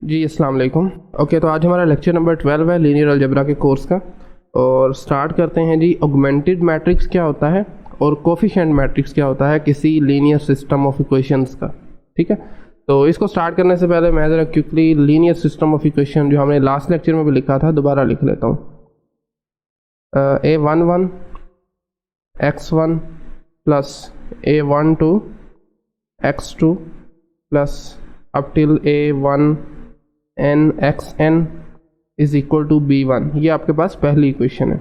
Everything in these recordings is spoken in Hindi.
जी अस्सलाम वालेकुम। ओके, तो आज हमारा लेक्चर नंबर 12 है लीनियर अलजेब्रा के कोर्स का। और स्टार्ट करते हैं जी। ऑगमेंटेड मैट्रिक्स क्या होता है और कोफिशिएंट मैट्रिक्स क्या होता है किसी लीनियर सिस्टम ऑफ इक्वेशंस का। ठीक है, तो इसको स्टार्ट करने से पहले मैं ज़रा quickly linear system of equation जो हमने लास्ट लेक्चर में भी लिखा था दोबारा लिख लेता हूँ। A11 x1 plus A12 x2 plus up till A1 n x n is equal to B1। ये आपके पास पहली इक्वेशन है।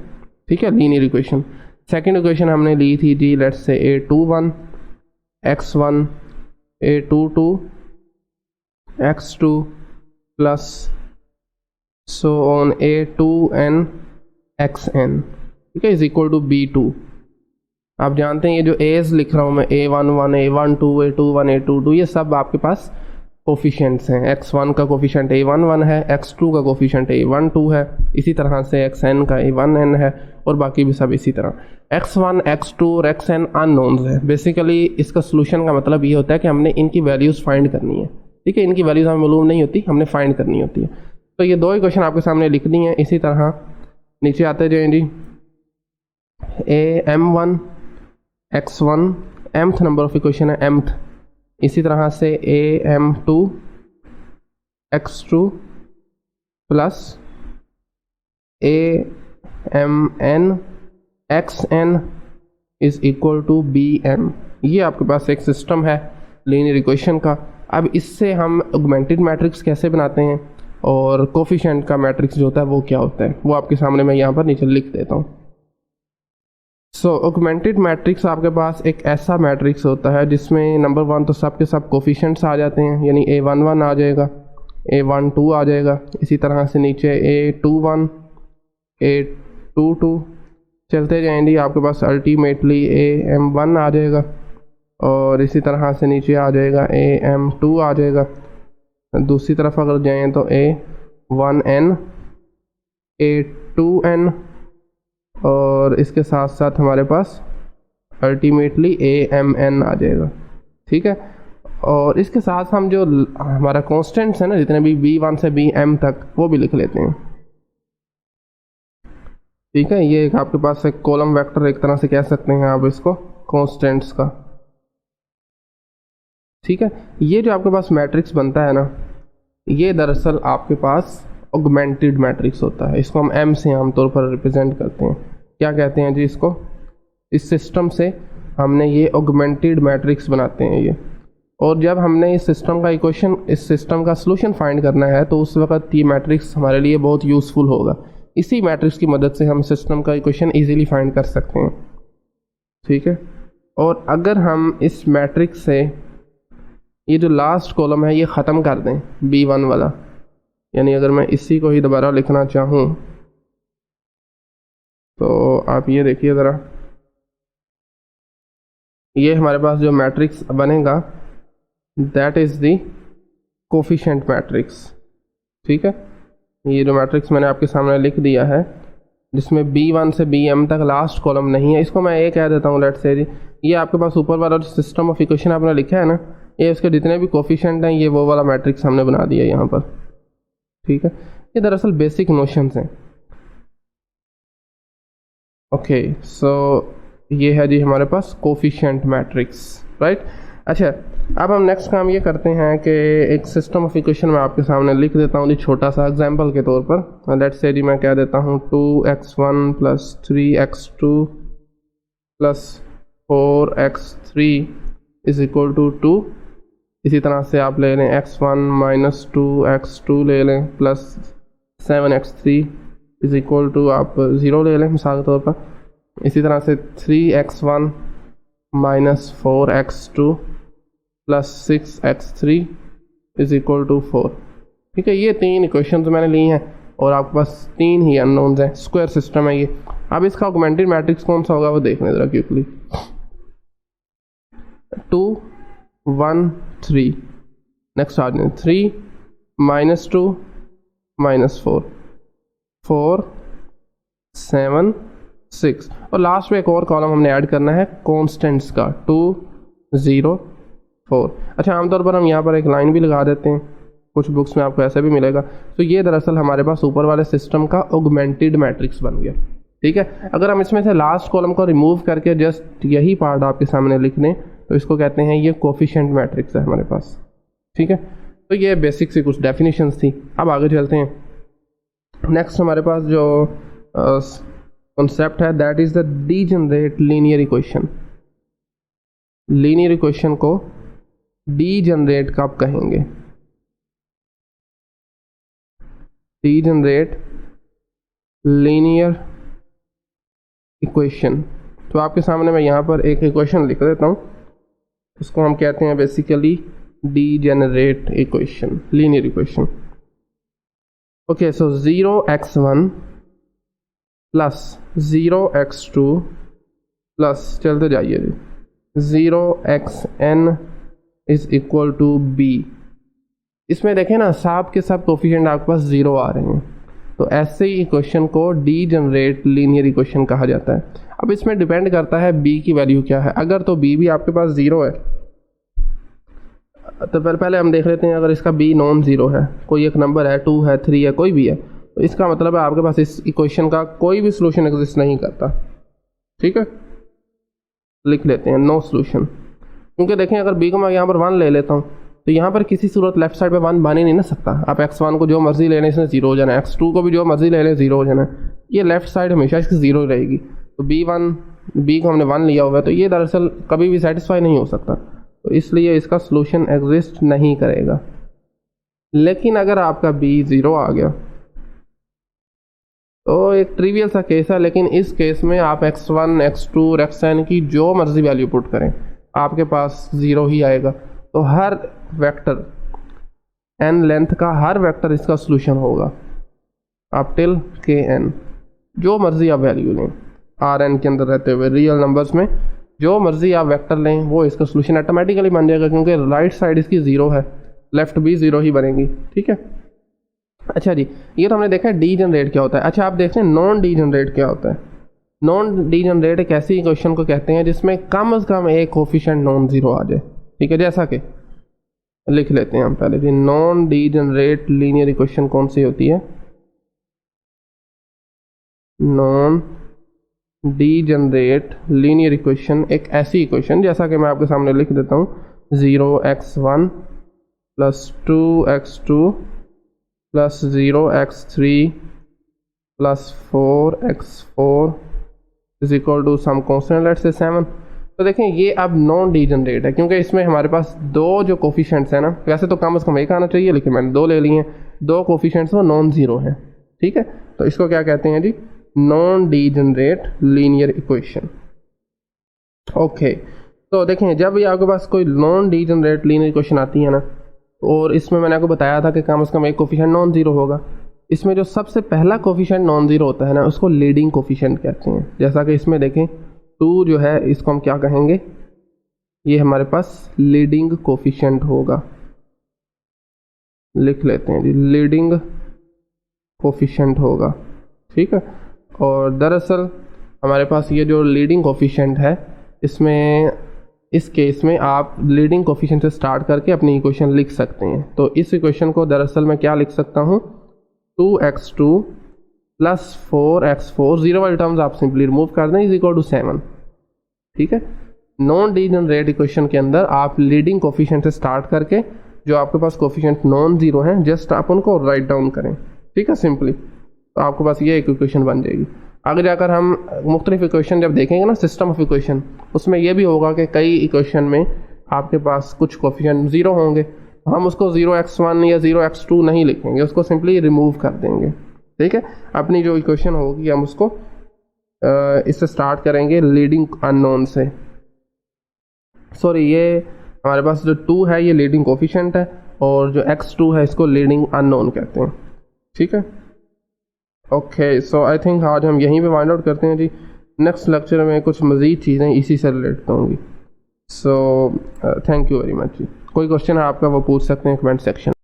ठीक है, लीनियर इक्वेशन। सेकंड इक्वेशन हमने ली थी जी, let's say A21 x1 A22 x2 plus so on A2n xn, ठीक है, इज इक्वल टू B2। आप जानते हैं ये जो एज लिख रहा हूँ मैं, A11 A12 A21 A22, ये सब आपके पास कोफिशिएंट्स हैं। x1 का कोफिशिएंट A11 है, x2 का कोफिशिएंट A12 है, इसी तरह से xn का A1n है और बाकी भी सब इसी तरह। x1 x2 और xn अननोन्स है। बेसिकली इसका सोल्यूशन का मतलब ये होता है कि हमने इनकी वैल्यूज़ फाइंड करनी है। ठीक है, इनकी वैल्यूज़ हमें मालूम नहीं होती, हमने फाइंड करनी होती है। तो ये दो इक्वेशन आपके सामने लिख दी हैं। इसी तरह नीचे आते जाएँ जी। am1 x1 mth number of equation है, mth। इसी तरह से am2 x2 plus amn xn is equal to bm। ये आपके पास एक सिस्टम है लीनियर इक्वेशन का। अब इससे हम ऑगमेंटेड मैट्रिक्स कैसे बनाते हैं और कोफिशिएंट का मैट्रिक्स जो होता है वो क्या होता है, वो आपके सामने मैं यहाँ पर नीचे लिख देता हूँ। सो ऑगमेंटेड मैट्रिक्स आपके पास एक ऐसा मैट्रिक्स होता है जिसमें नंबर 1 तो सब के सब कोफिशिएंट्स आ जाते हैं, यानी A11 आ जाएगा, A12 आ जाएगा, इसी तरह से नीचे A21 A22 चलते जाएंगे, आपके पास अल्टीमेटली AM1 आ जाएगा और इसी तरह से नीचे आ जाएगा AM2 आ जाएगा। दूसरी तरफ अगर जाएँ तो A1n A2n और इसके साथ साथ हमारे पास अल्टीमेटली amn आ जाएगा। ठीक है, और इसके साथ हम जो हमारा कॉन्स्टेंट्स है ना, जितने भी B1 से Bm तक, वो भी लिख लेते हैं। ठीक है, ये एक आपके पास एक कॉलम वेक्टर एक तरह से कह सकते हैं आप इसको, कॉन्स्टेंट्स का। ठीक है, ये जो आपके पास मैट्रिक्स बनता है ना, ये दरअसल आपके पास ऑगमेंटेड मैट्रिक्स होता है। इसको हम m से आमतौर पर रिप्रेजेंट करते हैं। क्या कहते हैं जी इसको? इस सिस्टम से हमने ये ऑगमेंटेड मैट्रिक्स बनाते हैं ये। और जब हमने इस सिस्टम का इक्वेशन, इस सिस्टम का सॉल्यूशन फाइंड करना है तो उस वक्त ये मैट्रिक्स हमारे लिए बहुत यूज़फुल होगा। इसी मैट्रिक्स की मदद से हम सिस्टम का इक्वेशन ईजिली फाइंड कर सकते हैं। ठीक है, और अगर हम इस मैट्रिक्स से ये जो लास्ट कॉलम है ये ख़त्म कर दें, B1 वाला, यानी अगर मैं इसी को ही दोबारा लिखना चाहूँ तो आप ये देखिए ज़रा, ये हमारे पास जो मैट्रिक्स बनेगा that is the coefficient matrix. ठीक है, ये जो मैट्रिक्स मैंने आपके सामने लिख दिया है जिसमें B1 से Bm तक लास्ट कॉलम नहीं है, इसको मैं ये कह देता हूँ लेट्स से जी, ये आपके पास ऊपर वाला जो सिस्टम ऑफ इक्वेशन आपने लिखा है ना, ये उसके जितने भी कोफिशिएंट हैं ये वो वाला मैट्रिक्स हमने बना दिया यहाँ पर। ठीक है, ये दरअसल बेसिक नोशंस हैं। ओके, सो ये है जी हमारे पास कोफिशिएंट मैट्रिक्स, राइट। अच्छा, अब हम नेक्स्ट काम ये करते हैं कि एक सिस्टम ऑफ इक्वेशन मैं आपके सामने लिख देता हूँ जी, छोटा सा एग्जांपल के तौर पर। लेट्स से जी मैं कह देता हूँ 2x1 plus 3x2 plus 4x3 is equal to 2। इसी तरह से आप ले लें x1 माइनस 2x2 ले लें plus 7x3 is equal to आप 0 ले लें मिसाल के तौर पर। इसी तरह से 3x1 minus 4x2 plus 6x3 is equal to 4। ठीक है, ये तीन इक्वेशन मैंने ली हैं और आपके पास तीन ही अननोन्स हैं, स्क्वायर सिस्टम है ये। अब इसका ऑगमेंटेड मैट्रिक्स कौन सा होगा वो देखने ज़रा क्विकली। 2 1 3, नेक्स्ट आ जाए 3 माइनस 2 माइनस 4 4 7 6, और लास्ट में एक और कॉलम हमने ऐड करना है कॉन्स्टेंट्स का, 2 0 4। अच्छा, आमतौर पर हम यहाँ पर एक लाइन भी लगा देते हैं, कुछ बुक्स में आपको ऐसा भी मिलेगा। तो ये दरअसल हमारे पास ऊपर वाले सिस्टम का ऑगमेंटेड मैट्रिक्स बन गया, ठीक है। अगर हम इसमें से लास्ट कॉलम को रिमूव करके जस्ट यही पार्ट आपके सामने लिख दें तो इसको कहते हैं ये कोफिशिएंट मैट्रिक्स है हमारे पास, ठीक है। तो ये बेसिक सी कुछ डेफिनेशंस थी। अब आगे चलते हैं। नेक्स्ट हमारे पास जो कॉन्सेप्ट है that is the degenerate linear equation. Linear equation को डीजनरेट कब कहेंगे? Degenerate linear equation. तो आपके सामने मैं यहाँ पर एक इक्वेशन लिख देता हूँ, इसको हम कहते हैं basically degenerate equation, linear equation. Okay, so 0x1 plus 0x2 plus, चलते जाइए जी, 0xn is equal to b। इसमें देखें ना, सब के सब कोफिशिएंट आपके पास 0 आ रहे हैं, तो ऐसे ही इक्वेशन को डीजनरेट लीनियर इक्वेशन कहा जाता है। अब इसमें डिपेंड करता है b की वैल्यू क्या है। अगर तो b भी आपके पास 0 है तो पहले हम देख लेते हैं। अगर इसका b नॉन ज़ीरो है, कोई एक नंबर है, 2 है, 3 है, कोई भी है, तो इसका मतलब है आपके पास इस इक्वेशन का कोई भी सोल्यूशन एग्जिस्ट नहीं करता, ठीक है। लिख लेते हैं नो सोल्यूशन, क्योंकि देखें अगर b को मैं यहाँ पर 1 ले लेता हूँ तो यहाँ पर किसी सूरत लेफ्ट साइड पे 1 बन ही नहीं ना सकता। आप x1 को जो मर्जी ले लें इसमें 0 हो जाना है, x2 को भी जो मर्जी ले लें 0 हो जाना है। ये लेफ्ट साइड हमेशा इसकी 0 रहेगी। तो b को हमने 1 लिया हुआ है, तो ये दरअसल कभी भी सेटिस्फाई नहीं हो सकता, तो इसलिए इसका सोल्यूशन एग्जिस्ट नहीं करेगा। लेकिन अगर आपका b 0 आ गया तो एक ट्रिवियल सा केस है, लेकिन इस केस में आप x1, x2 और xn की जो मर्जी वैल्यू पुट करें आपके पास 0 ही आएगा। तो हर वेक्टर n लेंथ का हर वेक्टर इसका सोल्यूशन होगा, आप टिल kn जो मर्जी आप वैल्यू लें Rn के अंदर रहते हुए रियल नंबर्स में जो मर्जी आप वेक्टर लें वो इसका सोल्यूशन ऑटोमेटिकली बन जाएगा, क्योंकि राइट साइड इसकी 0 है, लेफ्ट भी 0 ही बनेगी, ठीक है। अच्छा जी, ये तो हमने देखा है डीजनरेट क्या होता है। अच्छा, आप देखते हैं नॉन डीजनरेट क्या होता है। नॉन डीजनरेट एक ऐसी इक्वेशन को कहते हैं जिसमें कम से कम एक कोफिशिएंट नॉन ज़ीरो आ जाए, ठीक है। जैसा कि लिख लेते हैं हम पहले जी, नॉन डीजनरेट लीनियर इक्वेशन कौन सी होती है? नॉन डीजनरेट लीनियर इक्वेशन एक ऐसी इक्वेशन, जैसा कि मैं आपके सामने लिख देता हूँ, 0x1 plus 2x2 plus 0x3 plus 4x4 is equal to some constant let's say 7। तो देखें ये अब नॉन डीजनरेट है, क्योंकि इसमें हमारे पास दो जो कोफिशिएंट्स हैं ना, वैसे तो कम से कम एक आना चाहिए, लेकिन मैंने 2 ले लिए हैं। 2 कोफिशिएंट्स वो नॉन ज़ीरो हैं, ठीक है। तो इसको क्या कहते हैं जी? Non degenerate linear equation. Okay, तो देखें जब भी आपके पास कोई नॉन डीजनरेट लीनियर इक्वेशन आती है ना, और इसमें मैंने आपको बताया था कि कम से कम एक कोफिशिएंट नॉन ज़ीरो होगा। इसमें जो सबसे पहला कोफिशिएंट नॉन ज़ीरो होता है ना, उसको लीडिंग कोफिशिएंट कहते हैं। जैसा कि इसमें देखें 2 जो है इसको हम क्या कहेंगे? ये हमारे पास लीडिंग कोफिशिएंट होगा, लिख लेते हैं जी, लीडिंग कोफिशिएंट होगा, ठीक है। और दरअसल हमारे पास ये जो लीडिंग कोफिशिएंट है, इसमें इस केस में आप लीडिंग कोफिशिएंट से स्टार्ट करके अपनी इक्वेशन लिख सकते हैं। तो इस इक्वेशन को दरअसल मैं क्या लिख सकता हूँ? 2x2 प्लस 4x4, 0 वाली टर्म्स आप सिंपली रिमूव कर दें, इज इक्वल टू 7, ठीक है। नॉन डीजनरेट इक्वेशन के अंदर आप लीडिंग कोफिशिएंट से स्टार्ट करके जो आपके पास कोफिशिएंट नॉन ज़ीरो हैं जस्ट आप उनको राइट डाउन करें, ठीक है, सिंपली। तो आपके पास ये एक इक्वेशन बन जाएगी। आगे जाकर हम मुख्तलिफ इक्वेशन जब देखेंगे ना, सिस्टम ऑफ इक्वेशन, उसमें यह भी होगा कि कई इक्वेशन में आपके पास कुछ कोफिशिएंट 0 होंगे, हम उसको 0x1 या 0x2 नहीं लिखेंगे, उसको सिंपली रिमूव कर देंगे, ठीक है। अपनी जो इक्वेशन होगी हम उसको इससे स्टार्ट करेंगे लीडिंग अननोन से। सॉरी, ये हमारे पास जो 2 है ये लीडिंग कोफिशिएंट है, और जो x2 है इसको लीडिंग अननोन कहते हैं, ठीक है। ओके, सो आई थिंक आज हम यहीं पे फाइंड आउट करते हैं जी। नेक्स्ट लेक्चर में कुछ मज़ीद चीज़ें इसी से रिलेटेड होंगी। So thank you very much जी। कोई क्वेश्चन है आपका वो पूछ सकते हैं कमेंट सेक्शन।